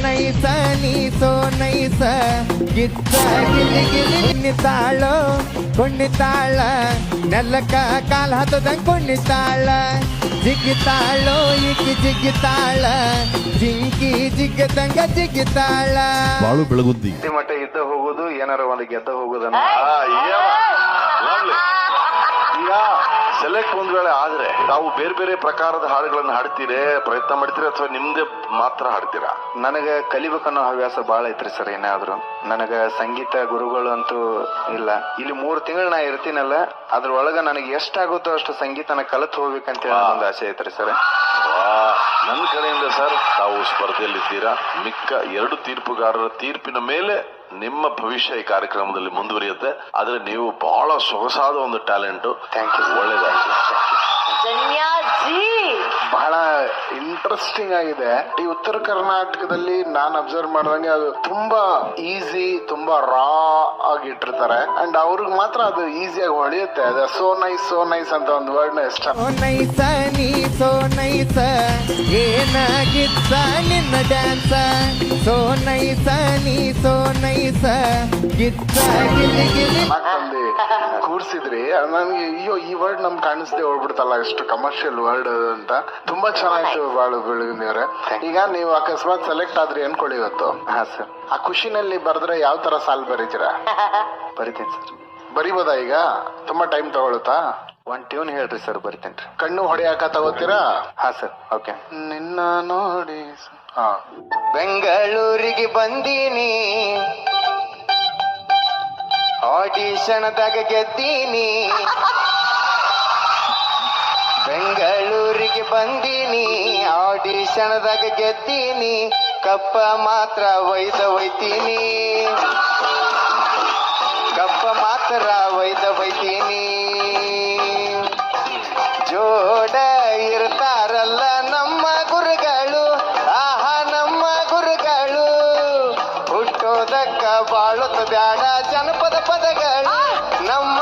ನೈಸ ನೀ ಸೋ ನೈಸ ಗಿತ್ತ ಗಿಲಿ ಗಿಲಿ ಕುಣ್ಣಿತಾಳೋ ಕುಣ್ಣಿತಾಳ ನೆಲ್ಲಕ್ಕ ಕಾಲ ಹತ್ತದಂಗ್ ಕುಣ್ಣಿತಾಳ ಜಿಗಿತಾಳೋ ಈಕಿ ಜಿಗಿತಾಳ ಜಿಂಕಿ ಜಿಗ್ಗದಂಗ ಜಿಗಿತಾಳ. ಬಾಳು ಬೆಳಗುದ್ದಿ ಮಟ್ಟ ಇದ್ದ ಹೋಗುದು ಏನಾರ ಒಂದು ಗೆದ್ದ ಹೋಗುದನ್ನ ಈಗ ಸೆಲೆಕ್ಟ್ ಒಂದ್ ವೇಳೆ ಆದ್ರೆ ತಾವು ಬೇರೆ ಬೇರೆ ಪ್ರಕಾರದ ಹಾಡುಗಳನ್ನ ಹಾಡ್ತೀರೇ ಪ್ರಯತ್ನ ಮಾಡ್ತೀರಾ ಅಥವಾ ನಿಮ್ದೇ ಮಾತ್ರ ಹಾಡ್ತೀರಾ? ನನಗ ಕಲಿಬೇಕನ್ನೋ ಹವ್ಯಾಸ ಬಾಳ ಐತ್ರಿ ಸರ್. ಏನಾದ್ರು ನನಗ ಸಂಗೀತ ಗುರುಗಳು ಅಂತೂ ಇಲ್ಲ. ಇಲ್ಲಿ 3 ತಿಂಗಳು ನಾ ಇರ್ತೀನಲ್ಲ, ಅದ್ರೊಳಗ ನನಗೆ ಎಷ್ಟಾಗುತ್ತೋ ಅಷ್ಟು ಸಂಗೀತನ ಕಲಿತು ಹೋಗ್ಬೇಕಂತ ಒಂದು ಆಸೆ ಐತ್ರಿ ಸರ್. ನನ್ನ ಕಡೆಯಿಂದ ಸರ್ ತಾವು ಸ್ಪರ್ಧೆಯಲ್ಲಿದ್ದೀರಾ. ಮಿಕ್ಕ 2 ತೀರ್ಪುಗಾರರ ತೀರ್ಪಿನ ಮೇಲೆ ನಿಮ್ಮ ಭವಿಷ್ಯ ಈ ಕಾರ್ಯಕ್ರಮದಲ್ಲಿ ಮುಂದುವರಿಯುತ್ತೆ. ಆದ್ರೆ ನೀವು ಬಹಳ ಸೊಗಸಾದ ಒಂದು ಟ್ಯಾಲೆಂಟ್. ಥ್ಯಾಂಕ್ ಯು, ಒಳ್ಳೇದಾಗ್ಲಿ. ಬಹಳ ಇಂಟ್ರೆಸ್ಟಿಂಗ್ ಆಗಿದೆ. ಈ ಉತ್ತರ ಕರ್ನಾಟಕದಲ್ಲಿ ನಾನು ಅಬ್ಸರ್ವ್ ಮಾಡಿದಂಗೆ ಅದು ತುಂಬಾ ಈಸಿ, ತುಂಬಾ ರಾ ಆಗಿ ಇಟ್ಟಿರ್ತಾರೆ. ಅಂಡ್ ಅವ್ರಿಗೆ ಮಾತ್ರ ಅದು ಈಸಿಯಾಗಿ ಹೊಳೆಯುತ್ತೆ. ಅದು ಸೋ ನೈಸ್ ಅಂತ ಒಂದು ವರ್ಡ್ ಇಷ್ಟ. ನೈಸ ನೀ ಸೋ ನೈಸ ಏನಾಗಿತ್ತ ನಿನ್ನ ಡ್ಯಾನ್ಸ ಸೋ ನೈಸ ನೀ ಸೋ ನೈಸ ಗಿತ್ತ ಗಿಲಿ ಗಿಲಿ ತಂದು ಕೂರ್ಸಿದ್ರಿ. ನನ್ಗೆ ಅಯ್ಯೋ ಈ ವರ್ಡ್ ನಮ್ಗೆ ಕಾಣಿಸ್ದೆ ಹೋಗ್ಬಿಡ್ತಲ್ಲ, ಎಷ್ಟು ಕಮರ್ಷಿಯಲ್ ವರ್ಡ್ ಅಂತ. ತುಂಬಾ ಚೆನ್ನಾಗಿತ್ತು ಬಾಳು ಬೆಳಗುಂದಿಯವ್ರೆ. ಈಗ ನೀವು ಅಕಸ್ಮಾತ್ ಸೆಲೆಕ್ಟ್ ಆದ್ರಿ ಅನ್ಕೊಳ್ಳಿ ಇವತ್ತು. ಹಾ ಸರ್. ಆ ಖುಷಿನಲ್ಲಿ ಬರೆದ್ರೆ ಯಾವ ತರ ಸಾಲ್ ಬರೀತೀರಾ? ಬರಿತೇನೆ ಸರ್. ಬರಿಬೋದಾ? ಈಗ ತುಂಬಾ ಟೈಮ್ ತಗೊಳುತ್ತಾ? ಒಂದ್ ಟ್ಯೂನ್ ಹೇಳ್ರಿ ಸರ್, ಬರಿತೇನ್ರಿ. ಕಣ್ಣು ಹೊಡೆಯಾಕ ತಗೋತೀರಾ? ಹಾ ಸರ್. ಓಕೆ. ನಿನ್ನ ನೋಡಿ. ಹಾ. ಬೆಂಗಳೂರಿಗೆ ಬಂದೀನಿ, ಆಡಿಷನ್ದಾಗ ಗೆದ್ದೀನಿ. ಬೆಂಗಳೂರಿಗೆ ಬಂದೀನಿ, ಆಡಿಷನ್ದಾಗ ಗೆದ್ದೀನಿ. ಕಪ್ಪ ಮಾತ್ರ ಒಯ್ತೀನಿ, ಕಪ್ಪ ಮಾತ್ರ ಒಯ್ತೀನಿ. ಜೋಡ ಇರ್ತಾರಲ್ಲ ನಮ್ಮ ಗುರುಗಳು, ಆಹಾ ನಮ್ಮ ಗುರುಗಳು. ಹುಟ್ಟೋದಕ್ಕ ಬಾಳುತ್ತ ಬ್ಯಾಡ ಜನಪದ ಪದಗಳು, ನಮ್ಮ